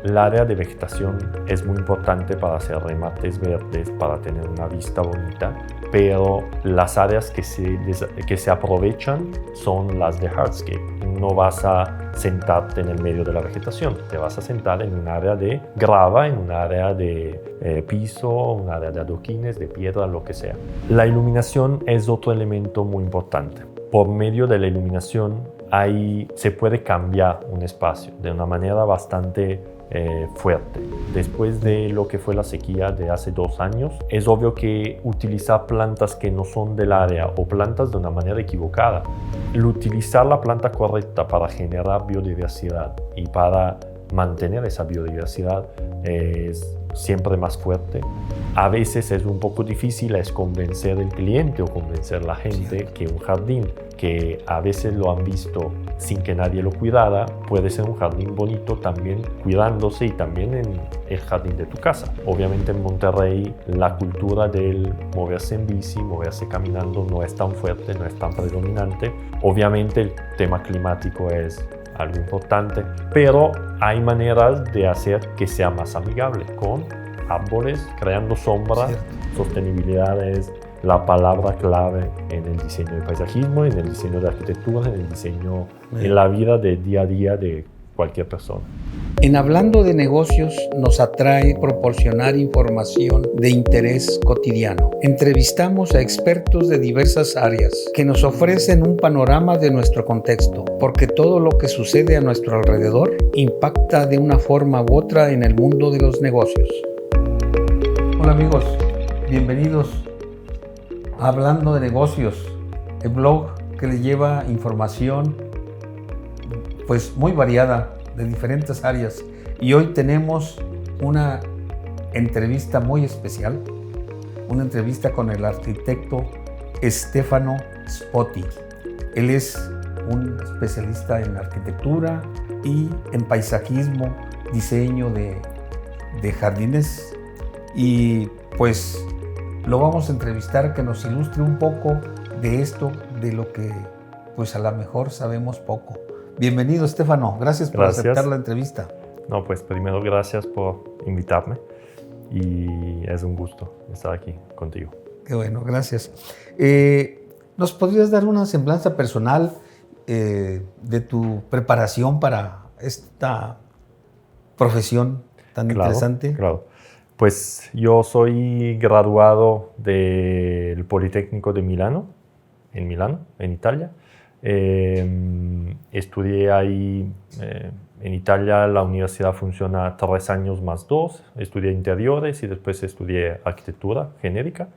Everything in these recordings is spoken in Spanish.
El área de vegetación es muy importante para hacer remates verdes, para tener una vista bonita, pero las áreas que se aprovechan son las de hardscape. No vas a sentarte en el medio de la vegetación, te vas a sentar en un área de grava, en un área de piso, un área de adoquines, de piedra, lo que sea. La iluminación es otro elemento muy importante. Por medio de la iluminación se puede cambiar un espacio de una manera bastante fuerte. Después de lo que fue la sequía de hace 2 años, es obvio que utilizar plantas que no son del área o plantas de una manera equivocada, el utilizar la planta correcta para generar biodiversidad y para mantener esa biodiversidad es siempre más fuerte. A veces es un poco difícil convencer al cliente o convencer a la gente que un jardín que a veces lo han visto sin que nadie lo cuidara, puede ser un jardín bonito también cuidándose y también en el jardín de tu casa. Obviamente en Monterrey la cultura del moverse en bici, moverse caminando no es tan fuerte, no es tan predominante. Obviamente el tema climático es algo importante, pero hay maneras de hacer que sea más amigable con árboles, creando sombra. Sostenibilidad es la palabra clave en el diseño de paisajismo, en el diseño de arquitectura, en el diseño, en la vida de día a día de cualquier persona. En Hablando de Negocios nos atrae proporcionar información de interés cotidiano. Entrevistamos a expertos de diversas áreas que nos ofrecen un panorama de nuestro contexto, porque todo lo que sucede a nuestro alrededor impacta de una forma u otra en el mundo de los negocios. Hola amigos, bienvenidos a Hablando de Negocios, el blog que les lleva información pues muy variada de diferentes áreas, y hoy tenemos una entrevista muy especial, una entrevista con el arquitecto Stefano Spotti. Él es un especialista en arquitectura y en paisajismo, diseño de jardines, y pues lo vamos a entrevistar, que nos ilustre un poco de esto, de lo que pues a lo mejor sabemos poco. Bienvenido, Stefano. Gracias por aceptar la entrevista. No, pues primero gracias por invitarme y es un gusto estar aquí contigo. Qué bueno, gracias. ¿Nos podrías dar una semblanza personal de tu preparación para esta profesión tan interesante? Claro. Pues yo soy graduado del Politécnico de Milano, en Italia. Estudié ahí, en Italia la universidad funciona 3 años más 2, estudié interiores y después estudié arquitectura genérica.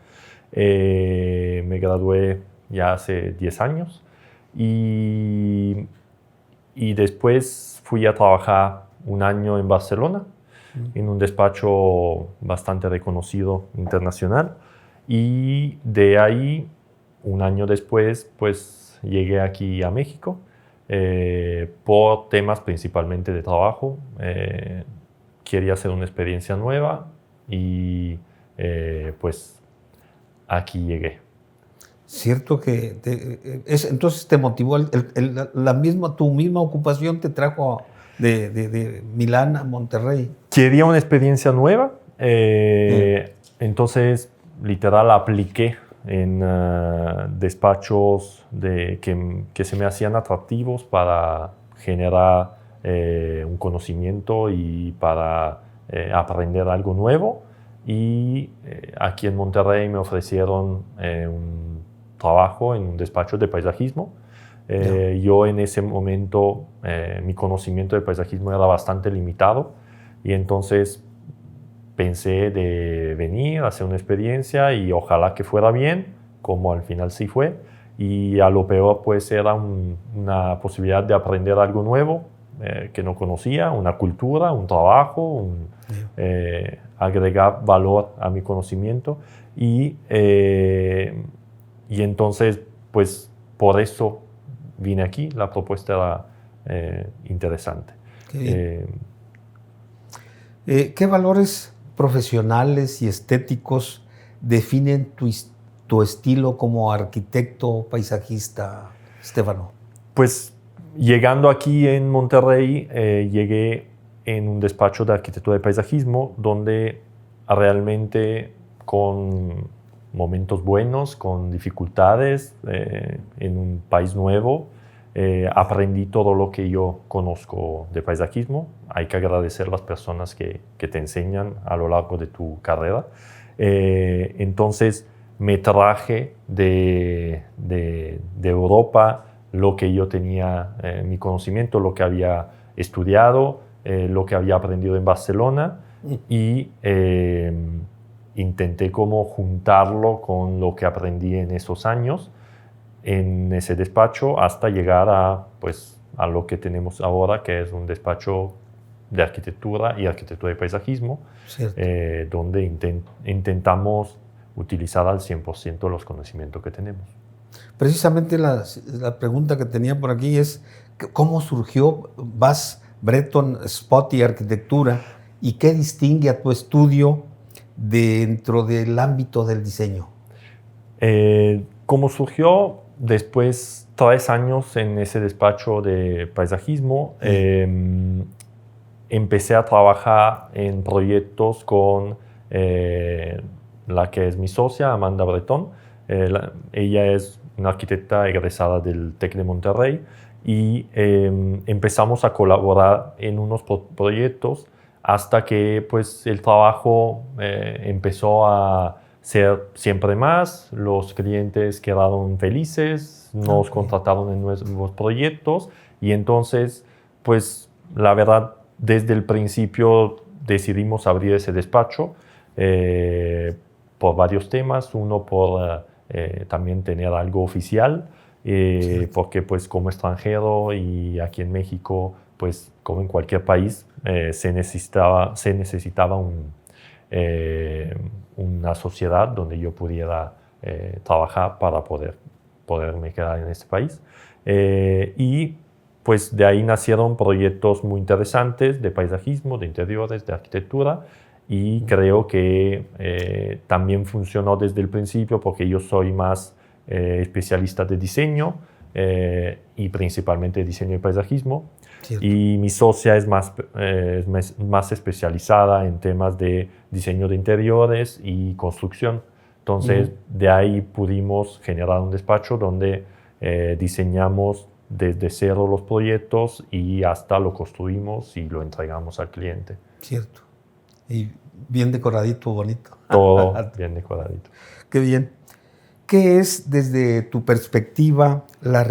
Me gradué ya hace 10 años y después fui a trabajar 1 año en Barcelona, en un despacho bastante reconocido internacional, y de ahí 1 año después pues llegué aquí a México por temas principalmente de trabajo. Quería hacer una experiencia nueva y pues aquí llegué. Cierto que entonces te motivó tu misma ocupación te trajo de Milán a Monterrey. Quería una experiencia nueva, entonces literal apliqué en despachos que se me hacían atractivos para generar un conocimiento y para aprender algo nuevo. Y aquí en Monterrey me ofrecieron un trabajo en un despacho de paisajismo. Yo en ese momento mi conocimiento de paisajismo era bastante limitado y entonces pensé de venir a hacer una experiencia y ojalá que fuera bien, como al final sí fue, y a lo peor pues era una posibilidad de aprender algo nuevo que no conocía, una cultura, un trabajo, agregar valor a mi conocimiento y entonces pues por eso vine aquí. La propuesta era interesante. ¿Qué valores profesionales y estéticos definen tu estilo como arquitecto paisajista, Stefano? Pues llegando aquí en Monterrey, llegué en un despacho de arquitectura de paisajismo donde realmente con momentos buenos, con dificultades, en un país nuevo, aprendí todo lo que yo conozco de paisajismo. Hay que agradecer a las personas que te enseñan a lo largo de tu carrera. Entonces me traje de Europa lo que yo tenía, mi conocimiento, lo que había estudiado, lo que había aprendido en Barcelona y intenté como juntarlo con lo que aprendí en esos años en ese despacho hasta llegar a lo que tenemos ahora, que es un despacho de arquitectura y arquitectura de paisajismo, donde intentamos utilizar al 100% los conocimientos que tenemos. Precisamente la pregunta que tenía por aquí es ¿cómo surgió Bass Breton Spotty Arquitectura y qué distingue a tu estudio dentro del ámbito del diseño? ¿Cómo surgió? Después 3 años en ese despacho de paisajismo, empecé a trabajar en proyectos con la que es mi socia, Amanda Breton. Ella es una arquitecta egresada del TEC de Monterrey y empezamos a colaborar en unos proyectos hasta que pues, el trabajo empezó a ser siempre más, los clientes quedaron felices, nos contrataron en nuevos proyectos y entonces, pues la verdad, desde el principio decidimos abrir ese despacho por varios temas, uno por también tener algo oficial, porque pues como extranjero y aquí en México, pues como en cualquier país, se necesitaba una sociedad donde yo pudiera trabajar para poderme quedar en este país. Y pues de ahí nacieron proyectos muy interesantes de paisajismo, de interiores, de arquitectura y creo que también funcionó desde el principio porque yo soy más especialista de diseño y principalmente diseño y paisajismo. Cierto. Y mi socia es más especializada en temas de diseño de interiores y construcción. Entonces, de ahí pudimos generar un despacho donde diseñamos desde cero los proyectos y hasta lo construimos y lo entregamos al cliente. Cierto. Y bien decoradito, bonito. Todo bien decoradito. Qué bien. ¿Qué es, desde tu perspectiva, la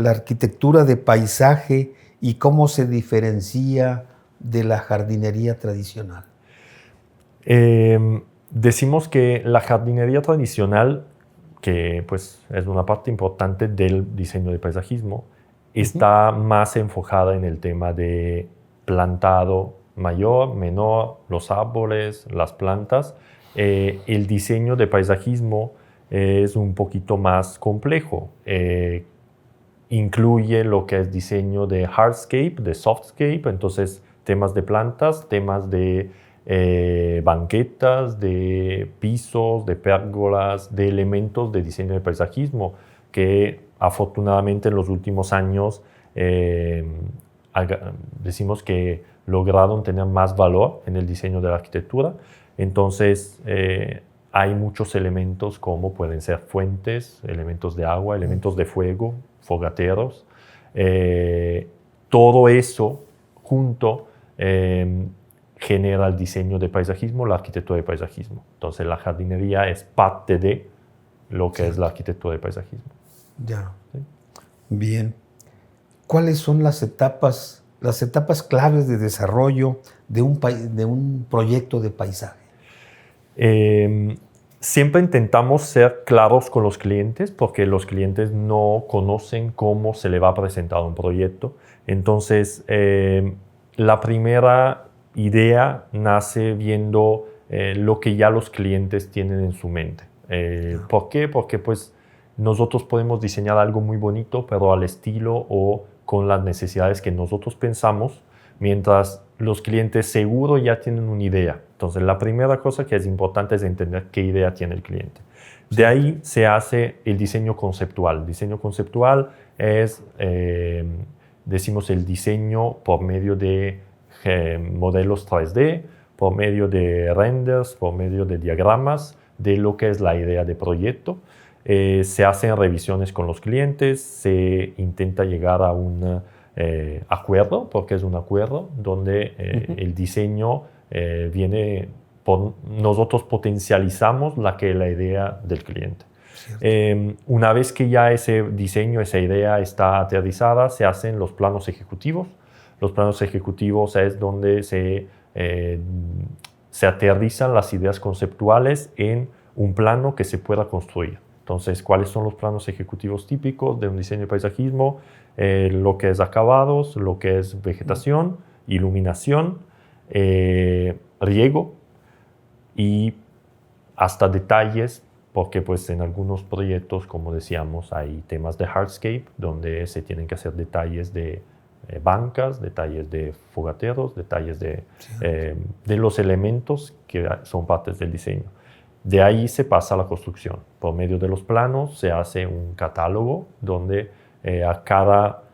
arquitectura de paisaje y cómo se diferencia de la jardinería tradicional? Decimos que la jardinería tradicional, que pues, es una parte importante del diseño de paisajismo, está más enfocada en el tema de plantado mayor, menor, los árboles, las plantas. El diseño de paisajismo es un poquito más complejo. Incluye lo que es diseño de hardscape, de softscape, entonces temas de plantas, temas de banquetas, de pisos, de pérgolas, de elementos de diseño de paisajismo que afortunadamente en los últimos años decimos que lograron tener más valor en el diseño de la arquitectura. Entonces hay muchos elementos como pueden ser fuentes, elementos de agua, elementos de fuego, fogateros. Todo eso junto genera el diseño de paisajismo, la arquitectura de paisajismo. Entonces la jardinería es parte de lo que es la arquitectura de paisajismo. Ya. ¿Sí? Bien. ¿Cuáles son las etapas claves de desarrollo de un proyecto de paisaje? Siempre intentamos ser claros con los clientes porque los clientes no conocen cómo se le va a presentar un proyecto. Entonces, la primera idea nace viendo lo que ya los clientes tienen en su mente. ¿Por qué? Porque pues, nosotros podemos diseñar algo muy bonito, pero al estilo o con las necesidades que nosotros pensamos, mientras los clientes seguro ya tienen una idea. Entonces, la primera cosa que es importante es entender qué idea tiene el cliente. De ahí se hace el diseño conceptual. El diseño conceptual es, decimos, el diseño por medio de modelos 3D, por medio de renders, por medio de diagramas de lo que es la idea de proyecto. Se hacen revisiones con los clientes, se intenta llegar a un acuerdo, porque es un acuerdo donde el diseño viene, nosotros potencializamos la idea del cliente. Una vez que ya ese diseño, esa idea está aterrizada, se hacen los planos ejecutivos. Los planos ejecutivos es donde se aterrizan las ideas conceptuales en un plano que se pueda construir. Entonces, ¿cuáles son los planos ejecutivos típicos de un diseño de paisajismo? Lo que es acabados, lo que es vegetación, iluminación, riego y hasta detalles, porque pues en algunos proyectos, como decíamos, hay temas de hardscape, donde se tienen que hacer detalles de bancas, detalles de fogateros, detalles de los elementos que son partes del diseño. De ahí se pasa a la construcción. Por medio de los planos se hace un catálogo donde a cada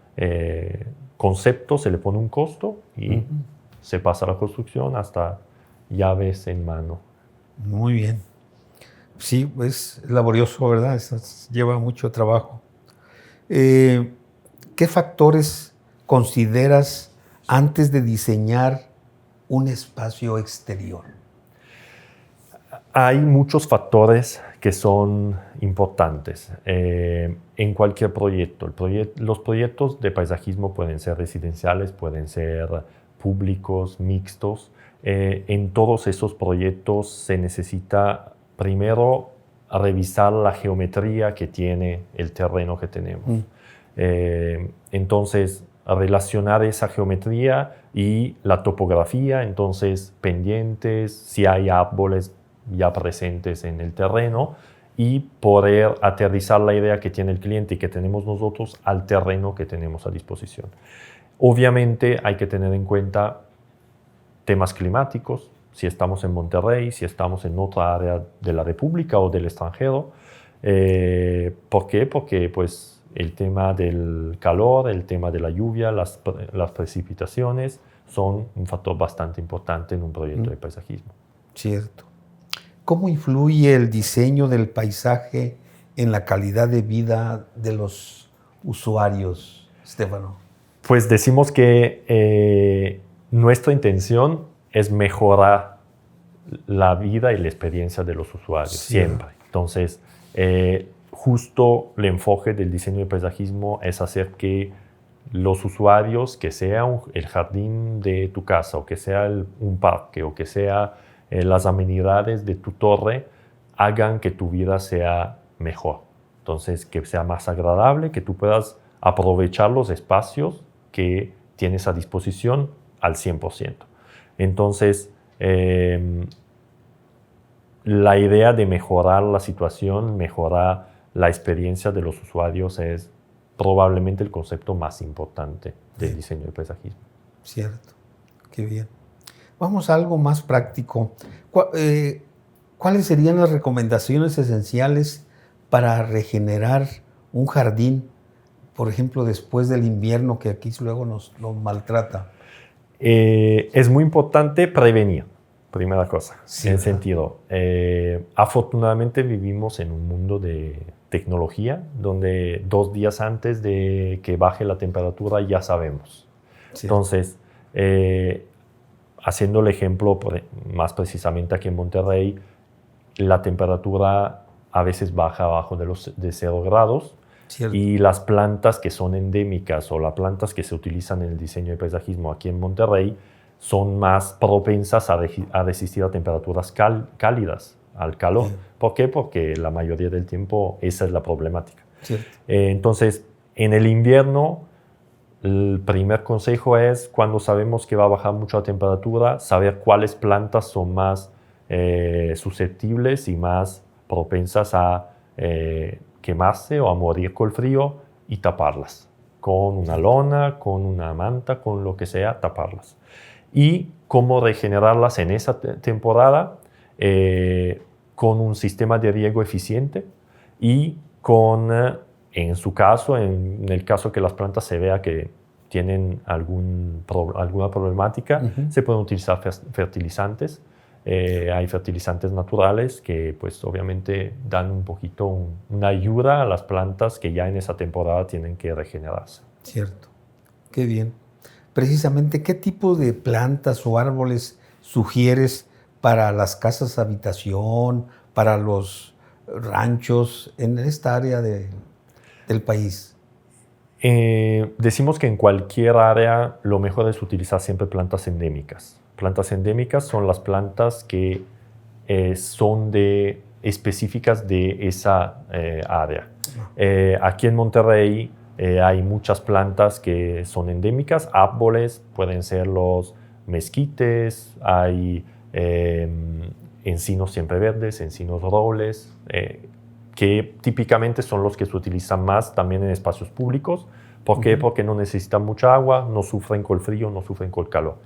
concepto se le pone un costo y se pasa a la construcción hasta llaves en mano. Muy bien. Sí, es laborioso, ¿verdad? Lleva mucho trabajo. ¿Qué factores consideras antes de diseñar un espacio exterior? Hay muchos factores que son importantes en cualquier proyecto. Los proyectos de paisajismo pueden ser residenciales, pueden ser públicos, mixtos. En todos esos proyectos se necesita primero revisar la geometría que tiene el terreno que tenemos. Entonces, relacionar esa geometría y la topografía, entonces pendientes, si hay árboles ya presentes en el terreno, y poder aterrizar la idea que tiene el cliente y que tenemos nosotros al terreno que tenemos a disposición. Obviamente hay que tener en cuenta temas climáticos, si estamos en Monterrey, si estamos en otra área de la República o del extranjero. ¿Por qué? Porque pues, el tema del calor, el tema de la lluvia, las precipitaciones son un factor bastante importante en un proyecto de paisajismo. Cierto. ¿Cómo influye el diseño del paisaje en la calidad de vida de los usuarios, Stefano? Pues decimos que nuestra intención es mejorar la vida y la experiencia de los usuarios, siempre. Entonces, justo el enfoque del diseño de paisajismo es hacer que los usuarios, que sea el jardín de tu casa, o que sea un parque, o que sea las amenidades de tu torre, hagan que tu vida sea mejor. Entonces, que sea más agradable, que tú puedas aprovechar los espacios que tienes a disposición al 100%. Entonces, la idea de mejorar la situación, mejorar la experiencia de los usuarios es probablemente el concepto más importante del diseño de paisajismo. Cierto, qué bien. Vamos a algo más práctico. ¿Cuáles serían las recomendaciones esenciales para regenerar un jardín, por ejemplo, después del invierno que aquí luego nos maltrata? Es muy importante prevenir, primera cosa, sí, en el sentido. Afortunadamente vivimos en un mundo de tecnología donde 2 días antes de que baje la temperatura ya sabemos. Sí. Entonces, haciendo el ejemplo más precisamente aquí en Monterrey, la temperatura a veces baja abajo de 0 grados. Cierto. Y las plantas que son endémicas o las plantas que se utilizan en el diseño de paisajismo aquí en Monterrey son más propensas a resistir a temperaturas cálidas, al calor. Sí. ¿Por qué? Porque la mayoría del tiempo esa es la problemática. Entonces, en el invierno, el primer consejo es, cuando sabemos que va a bajar mucho la temperatura, saber cuáles plantas son más susceptibles y más propensas a quemarse o a morir con el frío, y taparlas con una lona, con una manta, con lo que sea, taparlas. Y cómo regenerarlas en esa temporada con un sistema de riego eficiente y con, en su caso, en el caso que las plantas se vea que tienen alguna problemática, se pueden utilizar fertilizantes. Hay fertilizantes naturales que pues obviamente dan un poquito una ayuda a las plantas que ya en esa temporada tienen que regenerarse. Cierto, qué bien. Precisamente, ¿qué tipo de plantas o árboles sugieres para las casas habitación, para los ranchos en esta área del país? Decimos que en cualquier área lo mejor es utilizar siempre plantas endémicas. Plantas endémicas son las plantas que son específicas de esa área. Aquí en Monterrey hay muchas plantas que son endémicas, árboles, pueden ser los mezquites, hay encinos siempreverdes, encinos robles, que típicamente son los que se utilizan más también en espacios públicos. ¿Por qué? Porque no necesitan mucha agua, no sufren con el frío, no sufren con el calor.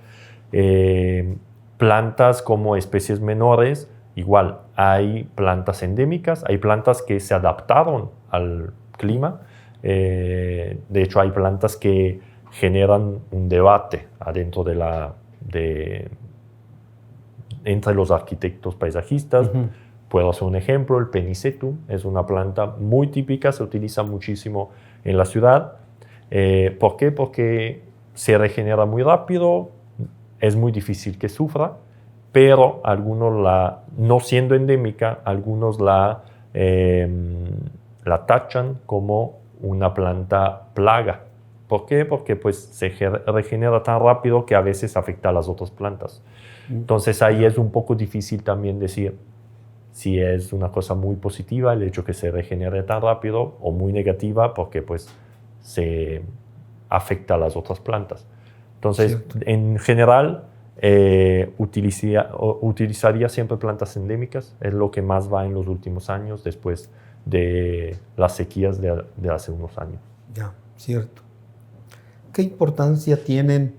Plantas como especies menores, igual, hay plantas endémicas, hay plantas que se adaptaron al clima. De hecho, hay plantas que generan un debate adentro entre los arquitectos paisajistas. Puedo hacer un ejemplo, el Penicetum es una planta muy típica, se utiliza muchísimo en la ciudad. ¿Por qué? Porque se regenera muy rápido, es muy difícil que sufra, pero algunos no siendo endémica, algunos la tachan como una planta plaga. ¿Por qué? Porque pues, se regenera tan rápido que a veces afecta a las otras plantas. Entonces ahí es un poco difícil también decir si es una cosa muy positiva el hecho que se regenere tan rápido o muy negativa porque pues se afecta a las otras plantas. Entonces, cierto, en general, utilizaría siempre plantas endémicas. Es lo que más va en los últimos años después de las sequías de hace unos años. Ya, cierto. ¿Qué importancia tienen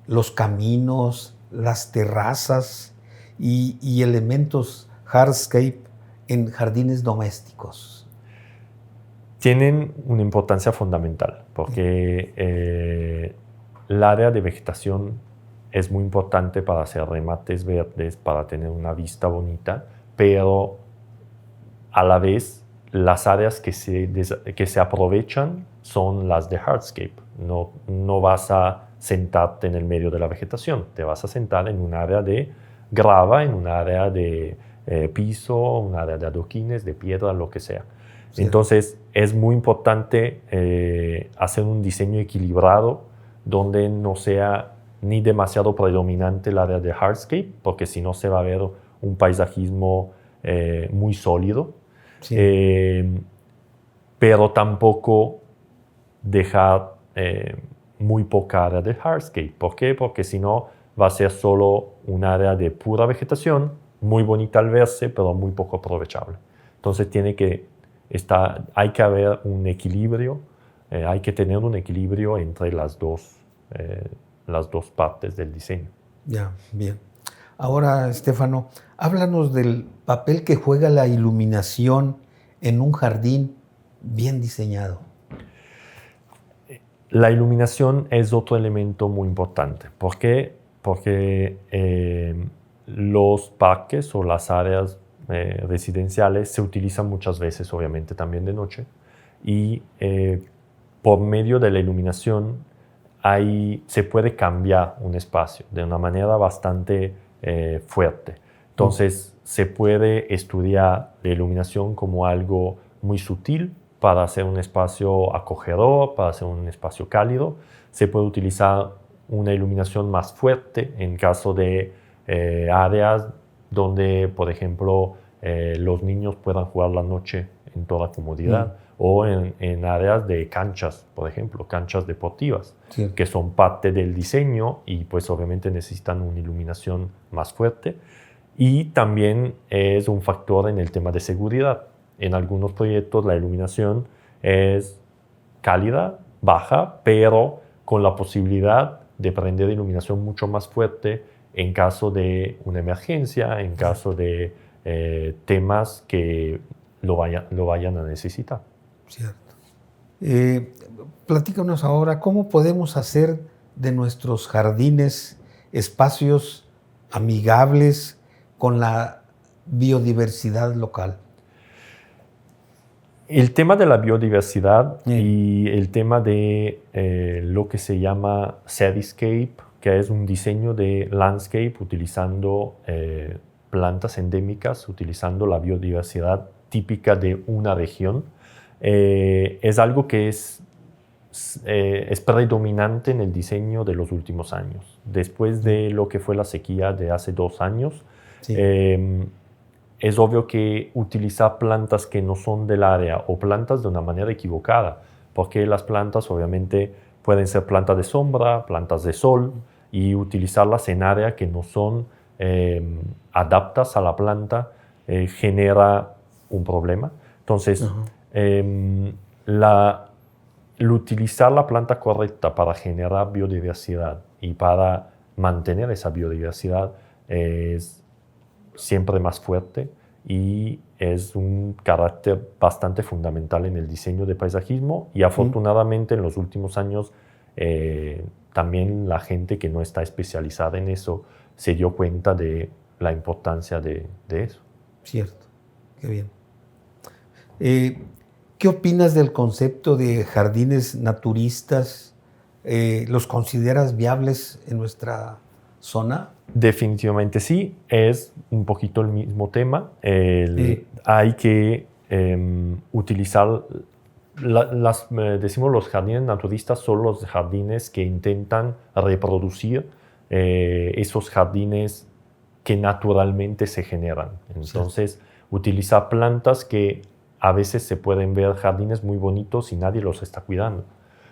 los caminos, las terrazas y elementos hardscape en jardines domésticos? Tienen una importancia fundamental porque el área de vegetación es muy importante para hacer remates verdes, para tener una vista bonita, pero a la vez las áreas que se aprovechan son las de hardscape. No vas a sentarte en el medio de la vegetación, te vas a sentar en un área de grava, en un área de piso, un área de adoquines, de piedra, lo que sea. Sí. Entonces es muy importante hacer un diseño equilibrado donde no sea ni demasiado predominante el área de hardscape, porque si no se va a ver un paisajismo muy sólido, sí. Pero tampoco dejar muy poca área de hardscape. ¿Por qué? Porque si no va a ser solo un área de pura vegetación, muy bonita al verse, pero muy poco aprovechable. Entonces hay que haber un equilibrio, hay que tener un equilibrio entre las dos partes del diseño. Ya, bien. Ahora, Stefano, háblanos del papel que juega la iluminación en un jardín bien diseñado. La iluminación es otro elemento muy importante. ¿Por qué? Porque los parques o las áreas residenciales se utilizan muchas veces, obviamente también de noche, y por medio de la iluminación se puede cambiar un espacio de una manera bastante fuerte. Entonces se puede estudiar la iluminación como algo muy sutil para hacer un espacio acogedor, para hacer un espacio cálido. Se puede utilizar una iluminación más fuerte en caso de áreas donde, por ejemplo, los niños puedan jugar la noche en toda comodidad, o en áreas de canchas, por ejemplo, canchas deportivas, sí, que son parte del diseño y pues obviamente necesitan una iluminación más fuerte. Y también es un factor en el tema de seguridad. En algunos proyectos la iluminación es cálida, baja, pero con la posibilidad de prender iluminación mucho más fuerte en caso de una emergencia, en caso de temas que lo vayan a necesitar. Cierto. Platícanos ahora, ¿cómo podemos hacer de nuestros jardines espacios amigables con la biodiversidad local? El tema de la biodiversidad y el tema de lo que se llama cityscape, que es un diseño de landscape utilizando plantas endémicas, utilizando la biodiversidad típica de una región, es algo que es predominante en el diseño de los últimos años. Después de lo que fue la sequía de hace 2 años, sí. Es obvio que utilizar plantas que no son del área o plantas de una manera equivocada, porque las plantas obviamente pueden ser plantas de sombra, plantas de sol, y utilizarlas en áreas que no son adaptadas a la planta genera un problema. Entonces, el utilizar la planta correcta para generar biodiversidad y para mantener esa biodiversidad es siempre más fuerte y es un carácter bastante fundamental en el diseño de paisajismo, y afortunadamente en los últimos años también la gente que no está especializada en eso se dio cuenta de la importancia de eso. Cierto, qué bien. ¿Qué opinas del concepto de jardines naturistas? ¿Los consideras viables en nuestra zona? Definitivamente sí, es un poquito el mismo tema. Hay que utilizar, decimos los jardines naturistas son los jardines que intentan reproducir esos jardines que naturalmente se generan. Entonces, utilizar plantas que a veces se pueden ver jardines muy bonitos y nadie los está cuidando.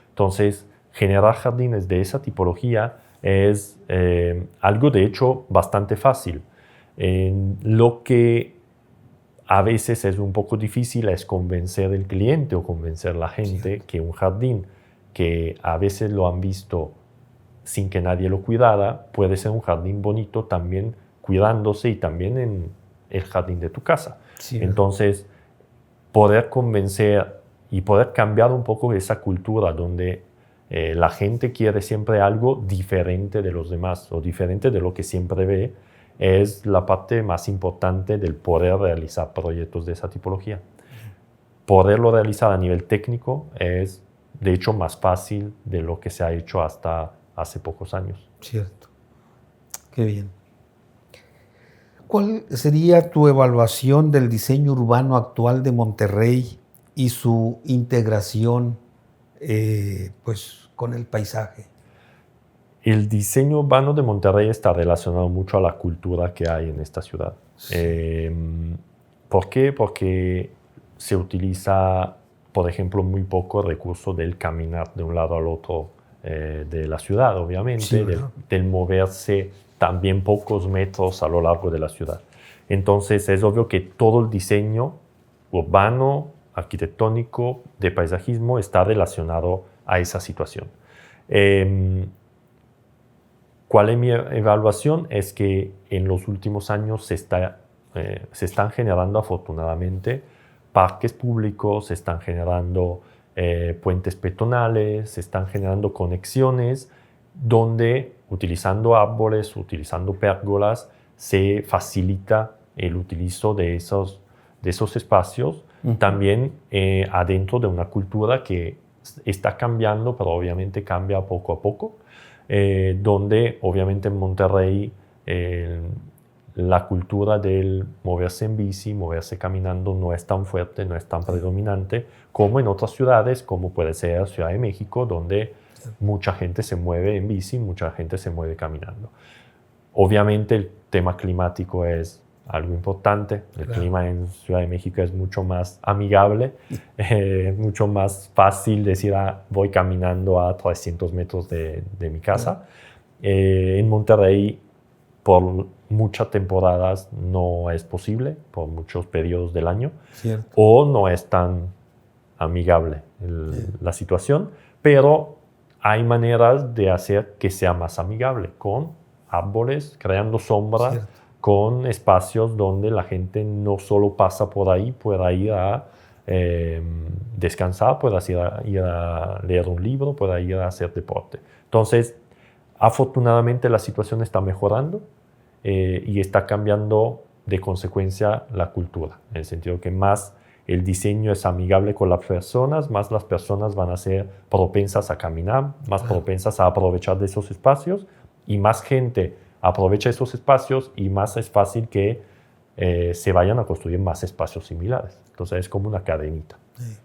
Entonces, generar jardines de esa tipología es algo de hecho bastante fácil. Lo que a veces es un poco difícil es convencer al cliente o convencer a la gente que un jardín que a veces lo han visto sin que nadie lo cuidara puede ser un jardín bonito también cuidándose y también en el jardín de tu casa. Entonces, poder convencer y poder cambiar un poco esa cultura donde la gente quiere siempre algo diferente de los demás o diferente de lo que siempre ve, es la parte más importante del poder realizar proyectos de esa tipología. Poderlo realizar a nivel técnico es, de hecho, más fácil de lo que se ha hecho hasta hace pocos años. Cierto. Qué bien. ¿Cuál sería tu evaluación del diseño urbano actual de Monterrey y su integración con el paisaje? El diseño urbano de Monterrey está relacionado mucho a la cultura que hay en esta ciudad. Sí. ¿Por qué? Porque se utiliza, por ejemplo, muy poco recurso del caminar de un lado al otro de la ciudad, obviamente, sí, del moverse también pocos metros a lo largo de la ciudad. Entonces, es obvio que todo el diseño urbano, arquitectónico, de paisajismo está relacionado a esa situación. ¿Cuál es mi evaluación? Es que en los últimos años se están generando afortunadamente parques públicos, se están generando puentes peatonales, se están generando conexiones donde utilizando árboles, utilizando pérgolas, se facilita el utilizo de esos espacios, también adentro de una cultura que está cambiando, pero obviamente cambia poco a poco, donde obviamente en Monterrey la cultura del moverse en bici, moverse caminando no es tan fuerte, no es tan predominante como en otras ciudades, como puede ser Ciudad de México, donde mucha gente se mueve en bici, mucha gente se mueve caminando. Obviamente el tema climático es algo importante. El clima en Ciudad de México es mucho más amigable, mucho más fácil decir, voy caminando a 300 metros de mi casa. En Monterrey, por muchas temporadas no es posible, por muchos periodos del año, o no es tan amigable la situación, pero hay maneras de hacer que sea más amigable, con árboles, creando sombra, con espacios donde la gente no solo pasa por ahí, pueda ir a descansar, puedas ir a leer un libro, puedas ir a hacer deporte. Entonces, afortunadamente la situación está mejorando y está cambiando de consecuencia la cultura, en el sentido que más el diseño es amigable con las personas, más las personas van a ser propensas a caminar, más propensas a aprovechar de esos espacios, y más gente aprovecha esos espacios y más es fácil que se vayan a construir más espacios similares. Entonces es como una cadenita. Sí.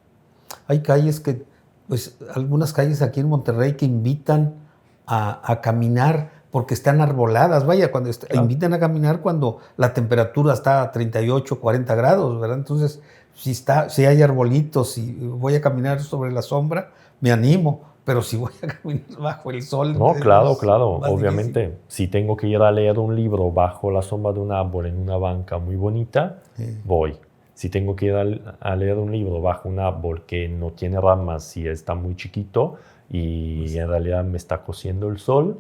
Hay calles que, pues algunas calles aquí en Monterrey que invitan a caminar porque están arboladas. Vaya, cuando invitan a caminar cuando la temperatura está a 38, 40 grados, ¿verdad? Entonces, si hay arbolitos y voy a caminar sobre la sombra, me animo. Pero si voy a caminar bajo el sol... No, claro. Obviamente, difícil. si tengo que ir a leer un libro bajo la sombra de un árbol en una banca muy bonita, voy. Si tengo que ir a leer un libro bajo un árbol que no tiene ramas y está muy chiquito y en realidad me está cociendo el sol,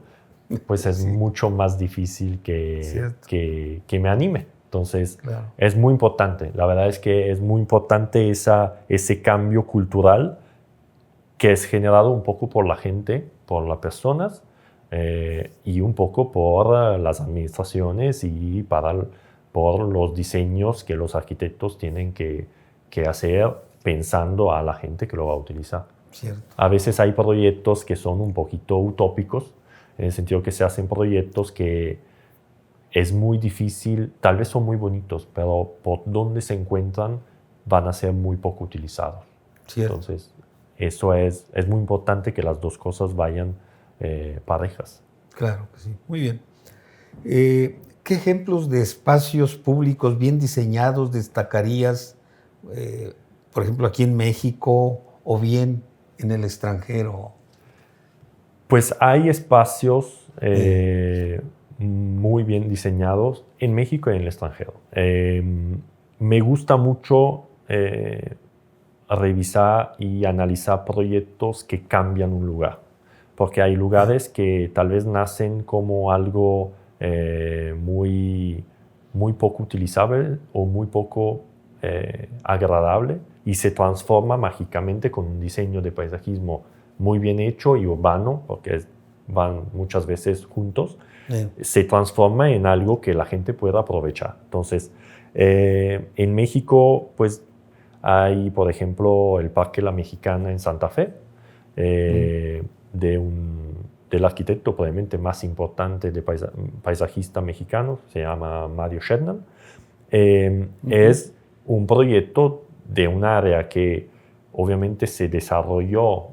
pues es mucho más difícil que me anime. Entonces, es muy importante. La verdad es que es muy importante ese cambio cultural que es generado un poco por la gente, por las personas y un poco por las administraciones y por los diseños que los arquitectos tienen que hacer pensando a la gente que lo va a utilizar. Cierto. A veces hay proyectos que son un poquito utópicos, en el sentido que se hacen proyectos que es muy difícil, tal vez son muy bonitos, pero por donde se encuentran van a ser muy poco utilizados. Cierto. Entonces, eso es muy importante que las dos cosas vayan parejas. Claro que sí. Muy bien. ¿Qué ejemplos de espacios públicos bien diseñados destacarías, por ejemplo, aquí en México o bien en el extranjero? Pues hay espacios muy bien diseñados en México y en el extranjero. Me gusta mucho revisar y analizar proyectos que cambian un lugar, porque hay lugares que tal vez nacen como algo muy poco utilizable o muy poco agradable y se transforma mágicamente con un diseño de paisajismo muy bien hecho y urbano, porque van muchas veces juntos, se transforma en algo que la gente pueda aprovechar. Entonces, en México, pues hay, por ejemplo, el Parque La Mexicana en Santa Fe, del arquitecto probablemente más importante de paisajista mexicano, se llama Mario Sherman. Es un proyecto de un área que obviamente se desarrolló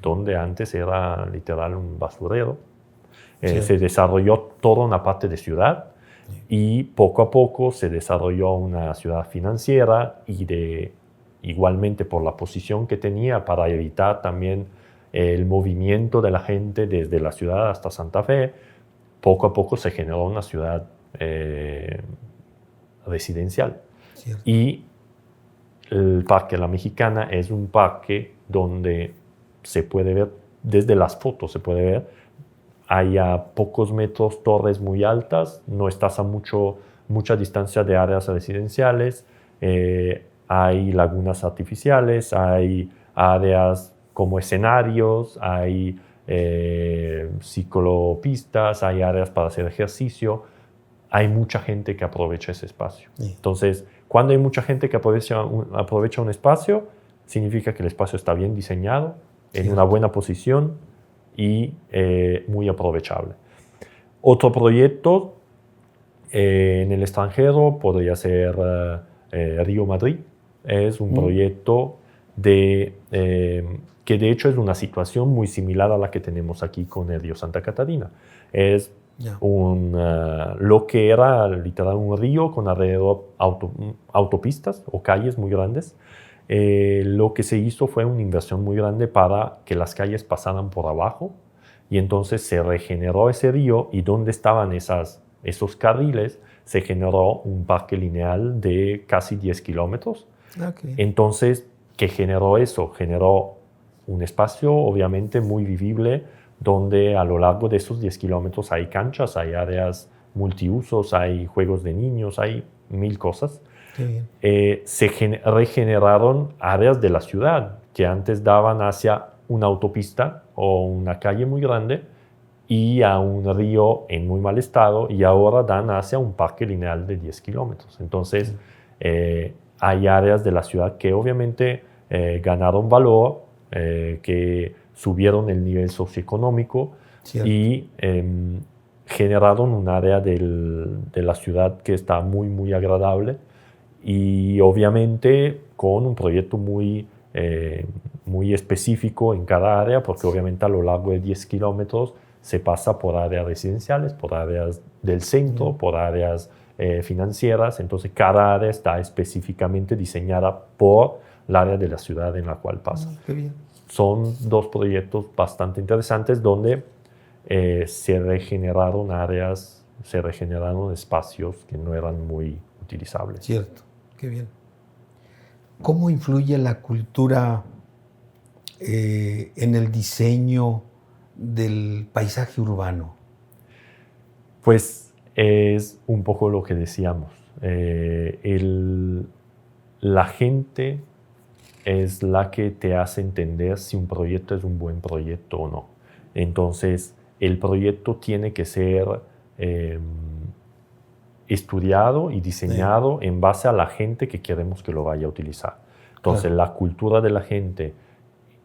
donde antes era literal un basurero. Se desarrolló toda una parte de ciudad y poco a poco se desarrolló una ciudad financiera y igualmente por la posición que tenía para evitar también el movimiento de la gente desde la ciudad hasta Santa Fe, poco a poco se generó una ciudad residencial. Cierto. Y el Parque La Mexicana es un parque donde se puede ver, desde las fotos se puede ver, hay a pocos metros torres muy altas, no estás a mucha distancia de áreas residenciales, hay lagunas artificiales, hay áreas como escenarios, hay ciclopistas, hay áreas para hacer ejercicio, hay mucha gente que aprovecha ese espacio. Entonces, cuando hay mucha gente que aprovecha un espacio, significa que el espacio está bien diseñado, en una buena posición y muy aprovechable. Otro proyecto en el extranjero podría ser Río Madrid. Es un proyecto que de hecho es una situación muy similar a la que tenemos aquí con el río Santa Catarina. Es lo que era literal un río con alrededor autopistas o calles muy grandes. Lo que se hizo fue una inversión muy grande para que las calles pasaran por abajo y entonces se regeneró ese río y donde estaban esos carriles se generó un parque lineal de casi 10 kilómetros. Entonces, ¿qué generó eso? Generó un espacio obviamente muy vivible donde a lo largo de esos 10 kilómetros hay canchas, hay áreas multiusos, hay juegos de niños, hay 1000 cosas. Qué bien. Regeneraron áreas de la ciudad que antes daban hacia una autopista o una calle muy grande y a un río en muy mal estado, y ahora dan hacia un parque lineal de 10 kilómetros. Entonces, hay áreas de la ciudad que obviamente ganaron valor, que subieron el nivel socioeconómico. Cierto. Y generaron un área de la ciudad que está muy, muy agradable, y obviamente con un proyecto muy específico en cada área, porque obviamente a lo largo de 10 kilómetros se pasa por áreas residenciales, por áreas del centro, por áreas financieras. Entonces cada área está específicamente diseñada por el área de la ciudad en la cual pasa. Qué bien. Son dos proyectos bastante interesantes donde se regeneraron áreas, se regeneraron espacios que no eran muy utilizables. Cierto, qué bien. ¿Cómo influye la cultura en el diseño del paisaje urbano? Pues es un poco lo que decíamos. La gente es la que te hace entender si un proyecto es un buen proyecto o no. Entonces, el proyecto tiene que ser estudiado y diseñado en base a la gente que queremos que lo vaya a utilizar. Entonces, la cultura de la gente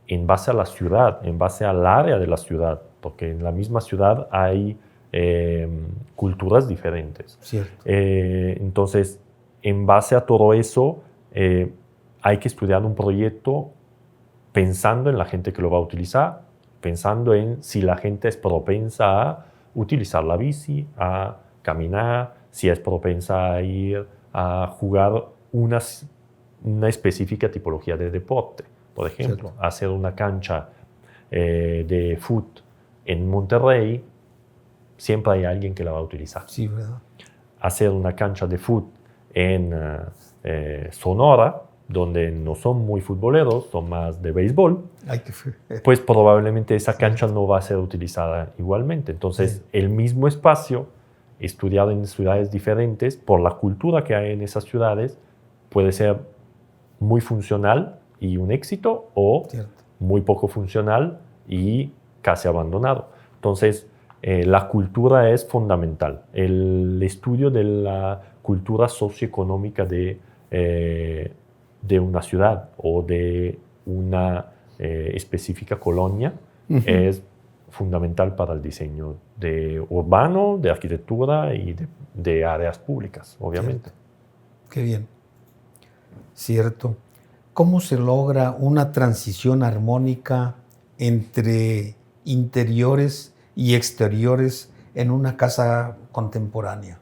en base a la ciudad, en base al área de la ciudad, porque en la misma ciudad hay culturas diferentes. Cierto. Entonces, en base a todo eso, hay que estudiar un proyecto pensando en la gente que lo va a utilizar, pensando en si la gente es propensa a utilizar la bici, a caminar, si es propensa a ir a jugar una específica tipología de deporte. Por ejemplo, hacer una cancha de fútbol en Monterrey, siempre hay alguien que la va a utilizar. Sí, ¿verdad? Hacer una cancha de fútbol en Sonora, donde no son muy futboleros, son más de béisbol, pues probablemente esa cancha no va a ser utilizada igualmente. Entonces, el mismo espacio, estudiado en ciudades diferentes, por la cultura que hay en esas ciudades, puede ser muy funcional y un éxito, o muy poco funcional y casi abandonado. Entonces, la cultura es fundamental. El estudio de la cultura socioeconómica de una ciudad o de una específica colonia es fundamental para el diseño urbano, de arquitectura y de áreas públicas, obviamente. Cierto. Qué bien. Cierto. ¿Cómo se logra una transición armónica entre interiores y exteriores en una casa contemporánea?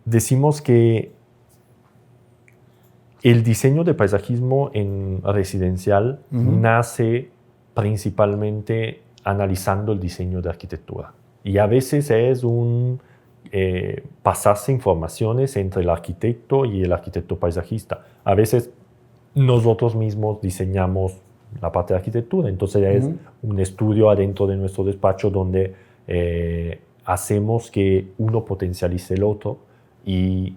Decimos que el diseño de paisajismo en residencial nace principalmente analizando el diseño de arquitectura. Y a veces es pasarse informaciones entre el arquitecto y el arquitecto paisajista. A veces nosotros mismos diseñamos la parte de arquitectura, entonces es un estudio adentro de nuestro despacho donde hacemos que uno potencialice el otro y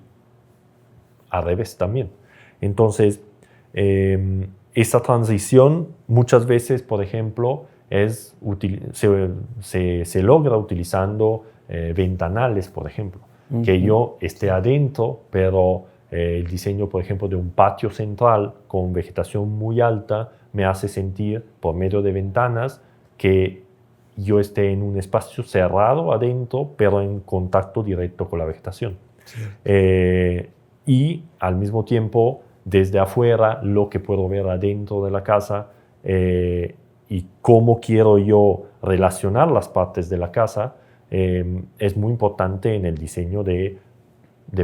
al revés también. Entonces, esa transición muchas veces, por ejemplo, se logra utilizando ventanales, por ejemplo. Que yo esté adentro, pero el diseño, por ejemplo, de un patio central con vegetación muy alta me hace sentir, por medio de ventanas, que yo esté en un espacio cerrado adentro, pero en contacto directo con la vegetación. Y al mismo tiempo, desde afuera, lo que puedo ver adentro de la casa y cómo quiero yo relacionar las partes de la casa es muy importante en el diseño de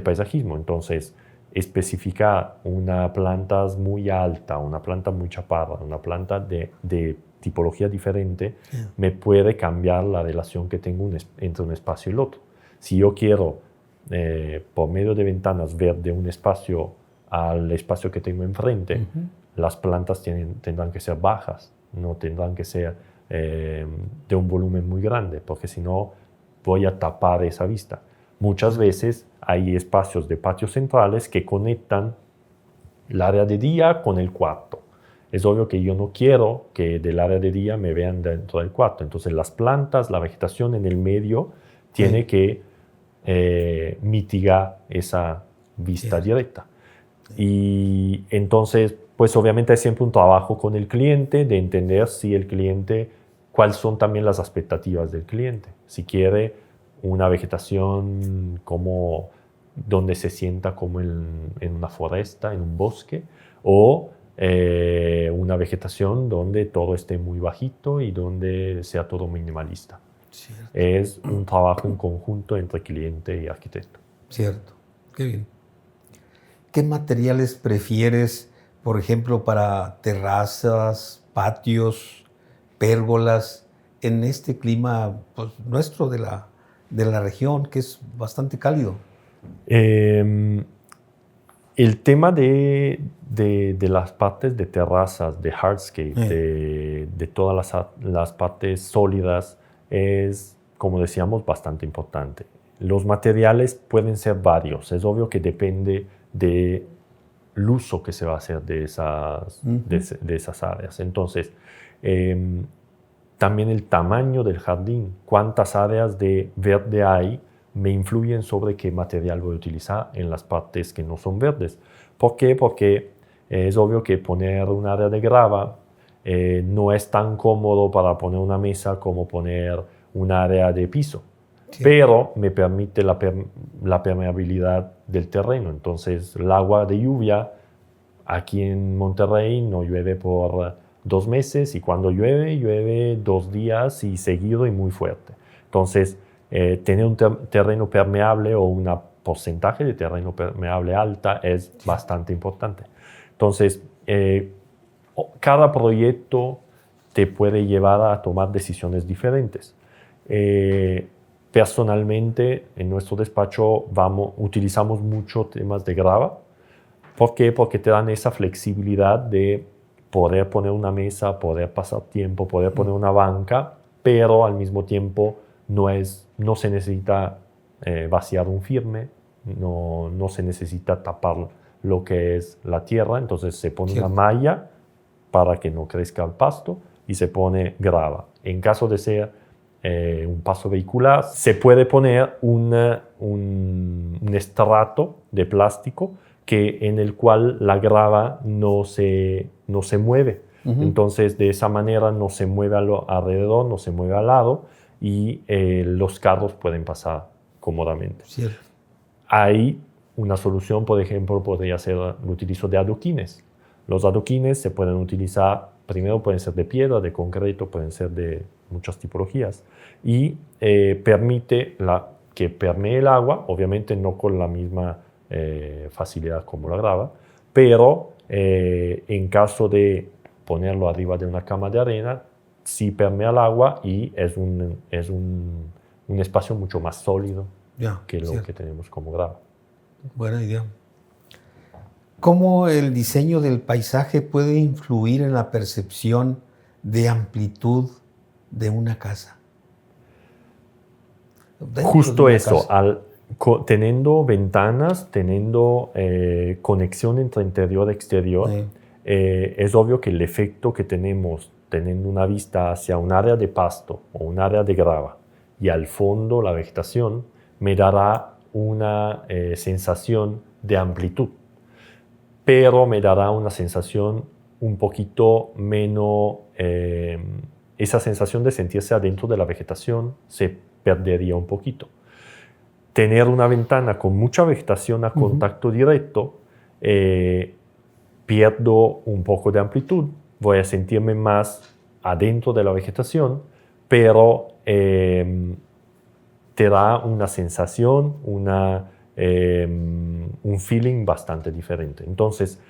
paisajismo. Entonces, especificar una planta muy alta, una planta muy chaparra, una planta de tipología diferente, me puede cambiar la relación que tengo entre un espacio y el otro. Si yo quiero, por medio de ventanas, ver de un espacio al espacio que tengo enfrente, las plantas tendrán que ser bajas, no tendrán que ser de un volumen muy grande, porque si no voy a tapar esa vista. Muchas veces hay espacios de patios centrales que conectan el área de día con el cuarto. Es obvio que yo no quiero que del área de día me vean dentro del cuarto. Entonces las plantas, la vegetación en el medio tiene que mitigar esa vista directa. Y entonces, pues obviamente hay siempre un trabajo con el cliente de entender si el cliente, cuáles son también las expectativas del cliente. Si quiere una vegetación como donde se sienta como en una foresta, en un bosque, o una vegetación donde todo esté muy bajito y donde sea todo minimalista. Cierto. Es un trabajo en conjunto entre cliente y arquitecto. Cierto, qué bien. ¿Qué materiales prefieres, por ejemplo, para terrazas, patios, pérgolas, en este clima pues, nuestro de la región, que es bastante cálido? El tema de las partes de terrazas, de hardscape, de todas las partes sólidas, es, como decíamos, bastante importante. Los materiales pueden ser varios. Es obvio que depende del uso que se va a hacer de esas áreas. Entonces, también el tamaño del jardín, cuántas áreas de verde hay, me influyen sobre qué material voy a utilizar en las partes que no son verdes. ¿Por qué? Porque es obvio que poner un área de grava no es tan cómodo para poner una mesa como poner un área de piso. Sí. Pero me permite la permeabilidad del terreno. Entonces, el agua de lluvia, aquí en Monterrey no llueve por 2 meses y cuando llueve 2 días y seguido y muy fuerte. Entonces, tener un terreno permeable o un porcentaje de terreno permeable alta es bastante importante. Entonces, cada proyecto te puede llevar a tomar decisiones diferentes. Personalmente, en nuestro despacho utilizamos mucho temas de grava. ¿Por qué? Porque te dan esa flexibilidad de poder poner una mesa, poder pasar tiempo, poder poner una banca, pero al mismo tiempo no se necesita vaciar un firme, no se necesita tapar lo que es la tierra, entonces se pone una malla para que no crezca el pasto y se pone grava. En caso de ser un paso vehicular, se puede poner un estrato de plástico en el cual la grava no se mueve. Entonces, de esa manera no se mueve alrededor, no se mueve al lado y los carros pueden pasar cómodamente. Cierto. Hay una solución, por ejemplo, podría ser el utilizo de adoquines. Los adoquines se pueden utilizar, primero pueden ser de piedra, de concreto, pueden ser de muchas tipologías y permite que permee el agua, obviamente no con la misma facilidad como la grava, pero en caso de ponerlo arriba de una cama de arena, sí permea el agua y es un espacio mucho más sólido que lo que tenemos como grava. Buena idea. ¿Cómo el diseño del paisaje puede influir en la percepción de amplitud de una casa? Justo eso, teniendo ventanas, teniendo conexión entre interior y exterior, es obvio que el efecto que tenemos teniendo una vista hacia un área de pasto o un área de grava y al fondo la vegetación me dará una sensación de amplitud, pero me dará una sensación un poquito menos, esa sensación de sentirse adentro de la vegetación se perdería un poquito. Tener una ventana con mucha vegetación a contacto directo, pierdo un poco de amplitud, voy a sentirme más adentro de la vegetación, pero te da una sensación, un feeling bastante diferente. Entonces,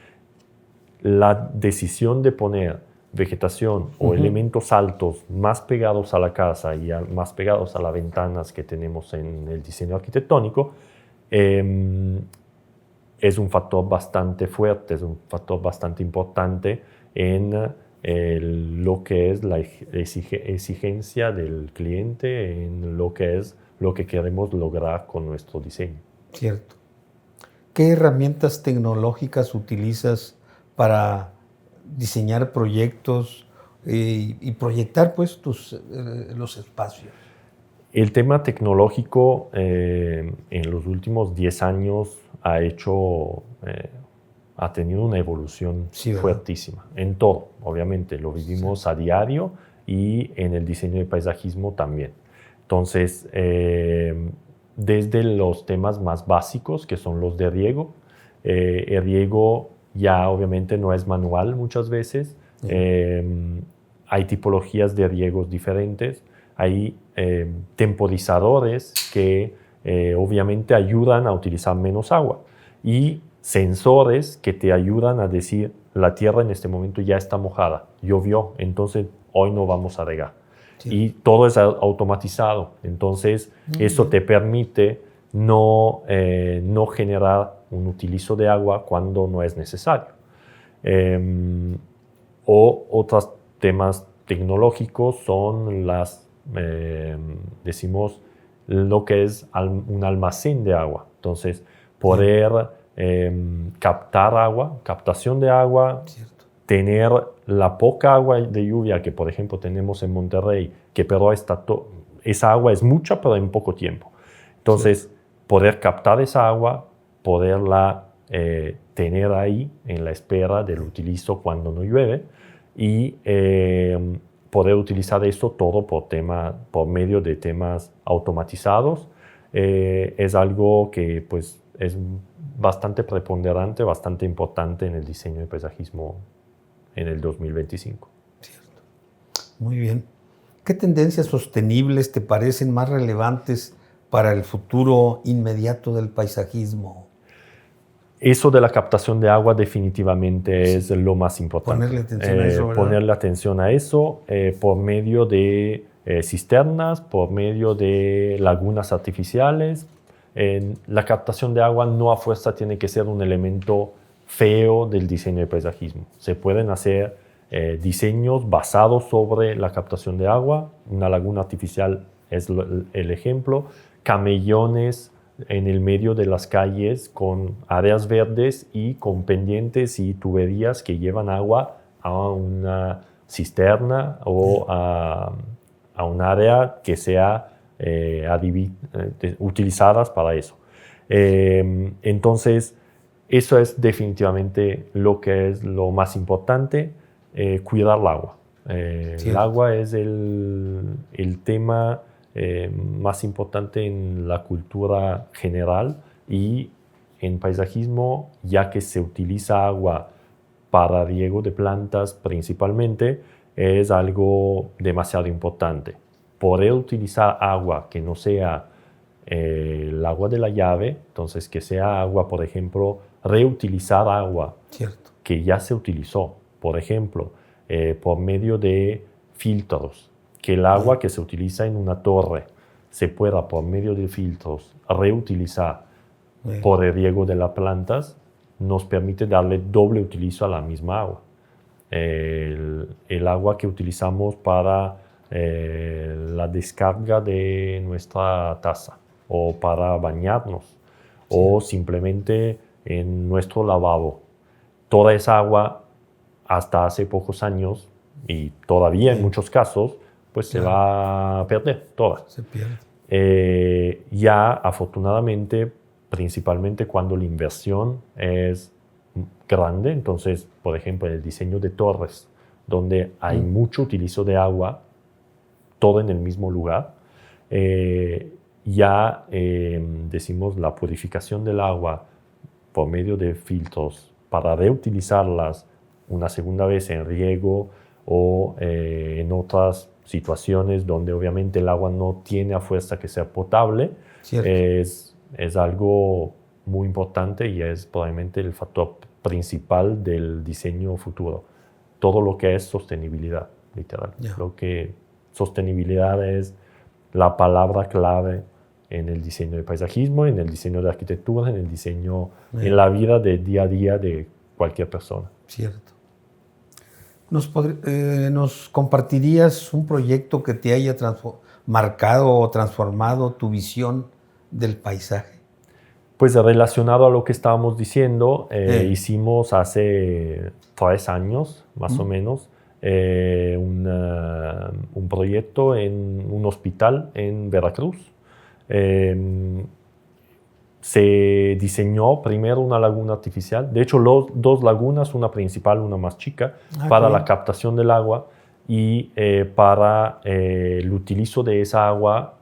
la decisión de poner vegetación o elementos altos más pegados a la casa y más pegados a las ventanas que tenemos en el diseño arquitectónico es un factor bastante fuerte, es un factor bastante importante en lo que es la exigencia del cliente, en lo que es lo que queremos lograr con nuestro diseño. Cierto. ¿Qué herramientas tecnológicas utilizas para diseñar proyectos y proyectar pues los espacios? El tema tecnológico en los últimos 10 años ha tenido una evolución fuertísima en todo, obviamente, lo vivimos a diario y en el diseño de paisajismo también. Entonces, desde los temas más básicos, que son los de riego, el riego ya obviamente no es manual muchas veces, hay tipologías de riegos diferentes, hay temporizadores que obviamente ayudan a utilizar menos agua y sensores que te ayudan a decir la tierra en este momento ya está mojada, llovió, entonces hoy no vamos a regar. Sí. Y todo es automatizado, entonces eso te permite no generar un utilizo de agua cuando no es necesario. O otros temas tecnológicos son decimos lo que es un almacén de agua. Entonces, poder captar agua, captación de agua, tener la poca agua de lluvia que, por ejemplo, tenemos en Monterrey, que pero esa agua es mucha, pero en poco tiempo. Entonces, poder captar esa agua, poderla tener ahí en la espera del utilizo cuando no llueve y poder utilizar eso todo por medio de temas automatizados es algo que pues, es bastante preponderante, bastante importante en el diseño de paisajismo en el 2025. Cierto. Muy bien. ¿Qué tendencias sostenibles te parecen más relevantes para el futuro inmediato del paisajismo? Eso de la captación de agua definitivamente es lo más importante. Ponerle atención a eso, ¿verdad? Ponerle atención a eso por medio de cisternas, por medio de lagunas artificiales. La captación de agua no a fuerza tiene que ser un elemento feo del diseño de paisajismo. Se pueden hacer diseños basados sobre la captación de agua. Una laguna artificial es el ejemplo. Camellones en el medio de las calles con áreas verdes y con pendientes y tuberías que llevan agua a una cisterna o a un área que sea utilizadas para eso. Entonces, eso es definitivamente lo que es lo más importante, cuidar el agua. El agua es el tema más importante en la cultura general y en paisajismo, ya que se utiliza agua para riego de plantas principalmente, es algo demasiado importante. Poder utilizar agua que no sea el agua de la llave, entonces que sea agua, por ejemplo, reutilizar agua que ya se utilizó, por ejemplo, por medio de filtros, que el agua que se utiliza en una torre se pueda por medio de filtros reutilizar por el riego de las plantas, nos permite darle doble utilizo a la misma agua. El agua que utilizamos para la descarga de nuestra taza o para bañarnos o simplemente en nuestro lavabo. Toda esa agua hasta hace pocos años y todavía en muchos casos pues se va a perder toda. Se pierde. Ya afortunadamente, principalmente cuando la inversión es grande, entonces, por ejemplo, en el diseño de torres, donde hay mucho utilizo de agua, todo en el mismo lugar, decimos la purificación del agua por medio de filtros para reutilizarlas una segunda vez en riego o en otras situaciones donde obviamente el agua no tiene a fuerza que sea potable, es algo muy importante y es probablemente el factor principal del diseño futuro. Todo lo que es sostenibilidad, literal. Lo que sostenibilidad es la palabra clave en el diseño de paisajismo, en el diseño de arquitectura, en el diseño, en la vida de día a día de cualquier persona. Cierto. ¿Nos compartirías un proyecto que te haya marcado o transformado tu visión del paisaje? Pues relacionado a lo que estábamos diciendo, hicimos hace 3 años, más o menos, un proyecto en un hospital en Veracruz. Se diseñó primero una laguna artificial, de hecho 2 lagunas, una principal, una más chica, para la captación del agua y para el utilizo de esa agua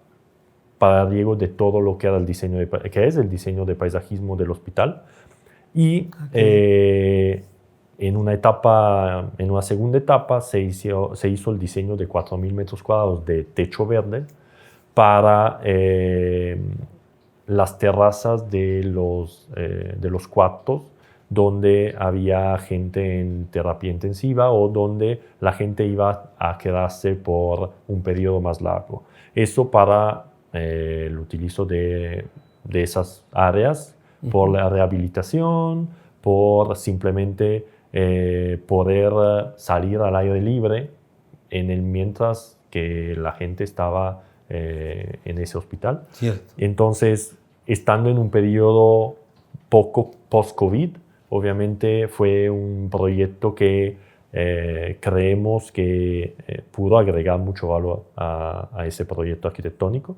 para riego de todo lo que era el diseño que es el diseño de paisajismo del hospital. Y en una segunda etapa se hizo el diseño de 4.000 metros cuadrados de techo verde para las terrazas de los cuartos donde había gente en terapia intensiva o donde la gente iba a quedarse por un periodo más largo. Eso para el utilizo de esas áreas por la rehabilitación, por simplemente poder salir al aire libre mientras que la gente estaba en ese hospital. Cierto. Entonces, estando en un periodo poco post-COVID, obviamente fue un proyecto que creemos que pudo agregar mucho valor a ese proyecto arquitectónico,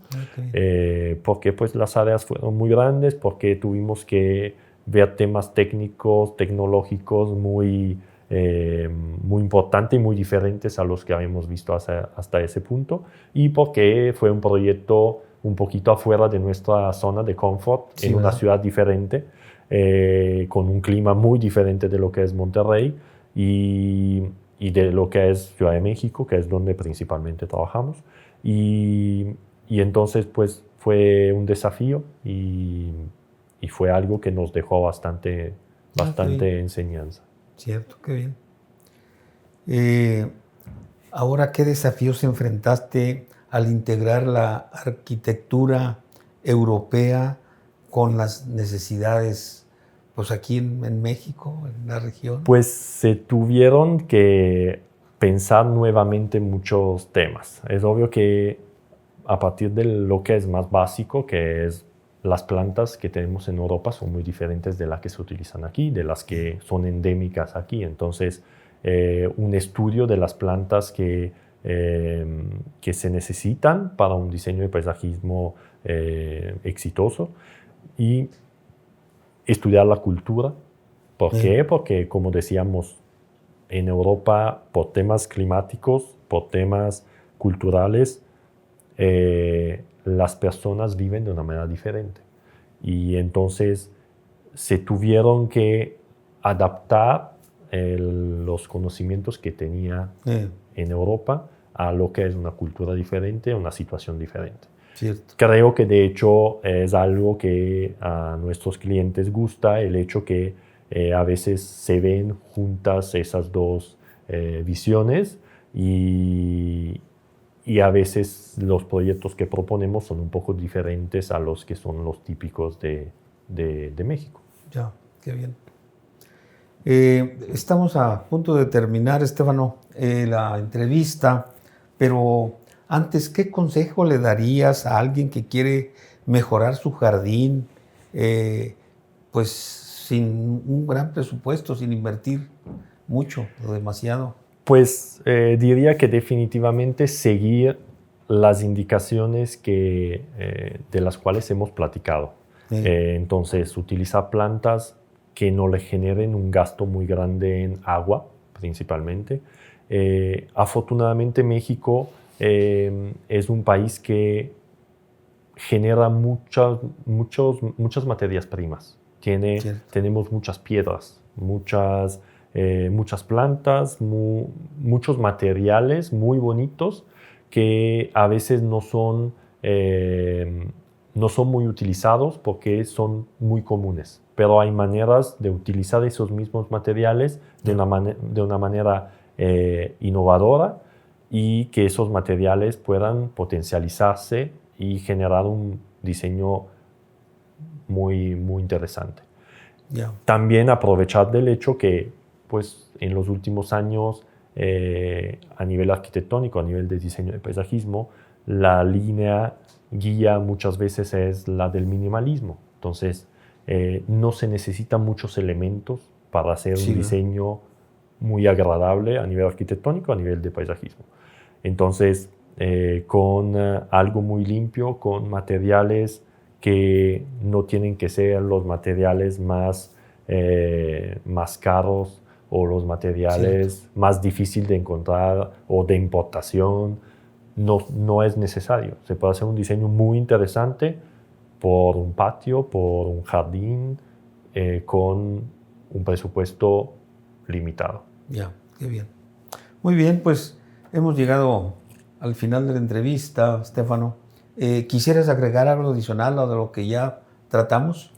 porque pues, las áreas fueron muy grandes, porque tuvimos que ver temas técnicos, tecnológicos muy importantes y muy diferentes a los que habíamos visto hasta ese punto, y porque fue un proyecto un poquito afuera de nuestra zona de confort, en una ciudad diferente, con un clima muy diferente de lo que es Monterrey y de lo que es Ciudad de México, que es donde principalmente trabajamos. Y entonces pues fue un desafío y fue algo que nos dejó bastante enseñanza. Cierto, qué bien. Ahora, ¿qué desafíos enfrentaste al integrar la arquitectura europea con las necesidades, pues aquí en México, en la región? Pues se tuvieron que pensar nuevamente muchos temas. Es obvio que a partir de lo que es más básico, que es las plantas que tenemos en Europa son muy diferentes de las que se utilizan aquí, de las que son endémicas aquí. Entonces, un estudio de las plantas que se necesitan para un diseño de paisajismo exitoso y estudiar la cultura. ¿Por qué? Porque, como decíamos, en Europa, por temas climáticos, por temas culturales, las personas viven de una manera diferente. Y entonces se tuvieron que adaptar los conocimientos que tenía en Europa a lo que es una cultura diferente, una situación diferente. Cierto. Creo que de hecho es algo que a nuestros clientes gusta, el hecho que a veces se ven juntas esas dos visiones y a veces los proyectos que proponemos son un poco diferentes a los que son los típicos de México. Ya, qué bien. Estamos a punto de terminar, Estéfano, la entrevista, pero antes, ¿qué consejo le darías a alguien que quiere mejorar su jardín, pues sin un gran presupuesto, sin invertir mucho o demasiado? Pues diría que definitivamente seguir las indicaciones de las cuales hemos platicado. Entonces, utilizar plantas que no le generen un gasto muy grande en agua, principalmente. Afortunadamente, México es un país que genera muchas materias primas. Tenemos muchas piedras, muchas plantas, muchos materiales muy bonitos que a veces no son muy utilizados porque son muy comunes. Pero hay maneras de utilizar esos mismos materiales de una manera innovadora y que esos materiales puedan potencializarse y generar un diseño muy, muy interesante. También aprovechar del hecho que pues, en los últimos años, a nivel arquitectónico, a nivel de diseño de paisajismo, la línea guía muchas veces es la del minimalismo. Entonces, no se necesitan muchos elementos para hacer un diseño muy agradable a nivel arquitectónico, a nivel de paisajismo. Entonces, con algo muy limpio, con materiales que no tienen que ser los materiales más caros o los materiales más difíciles de encontrar o de importación. No es necesario. Se puede hacer un diseño muy interesante por un patio, por un jardín, con un presupuesto limitado. Ya, qué bien. Muy bien, pues hemos llegado al final de la entrevista, Stefano. ¿Quisieras agregar algo adicional a lo que ya tratamos?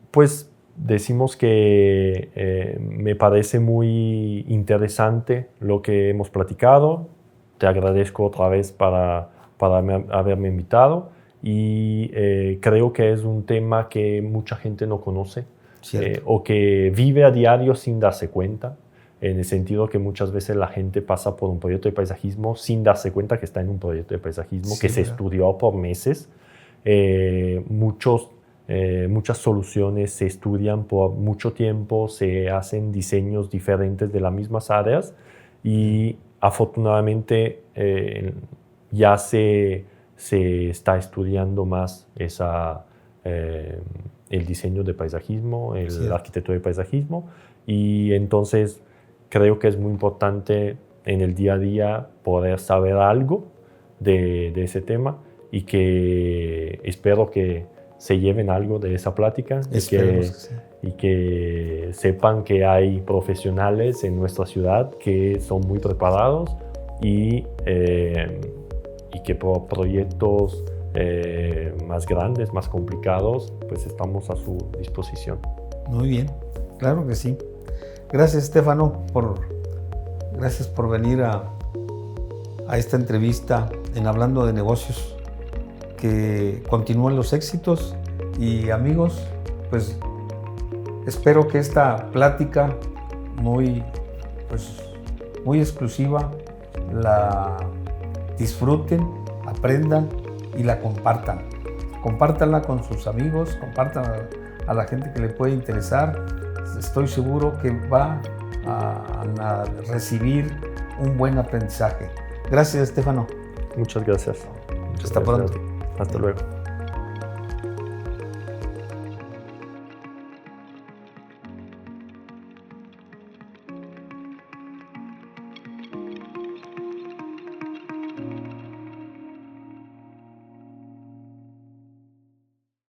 Pues decimos que me parece muy interesante lo que hemos platicado. Te agradezco otra vez para haberme invitado y creo que es un tema que mucha gente no conoce o que vive a diario sin darse cuenta, en el sentido que muchas veces la gente pasa por un proyecto de paisajismo sin darse cuenta que está en un proyecto de paisajismo que se estudió por meses. Muchas soluciones se estudian por mucho tiempo, se hacen diseños diferentes de las mismas áreas y afortunadamente ya se está estudiando más el diseño de paisajismo, la arquitectura de paisajismo, y entonces creo que es muy importante en el día a día poder saber algo de ese tema y que espero que se lleven algo de esa plática y que sepan que hay profesionales en nuestra ciudad que son muy preparados y que por proyectos más grandes, más complicados, pues estamos a su disposición. Muy bien, claro que sí. Gracias, Stefano, gracias por venir a esta entrevista en Hablando de Negocios. Que continúen los éxitos y amigos, pues espero que esta plática muy exclusiva la disfruten, aprendan y la compartan. Compártanla con sus amigos, compártanla a la gente que le puede interesar. Estoy seguro que va a recibir un buen aprendizaje. Gracias, Stefano. Muchas gracias. Hasta pronto. Hasta luego.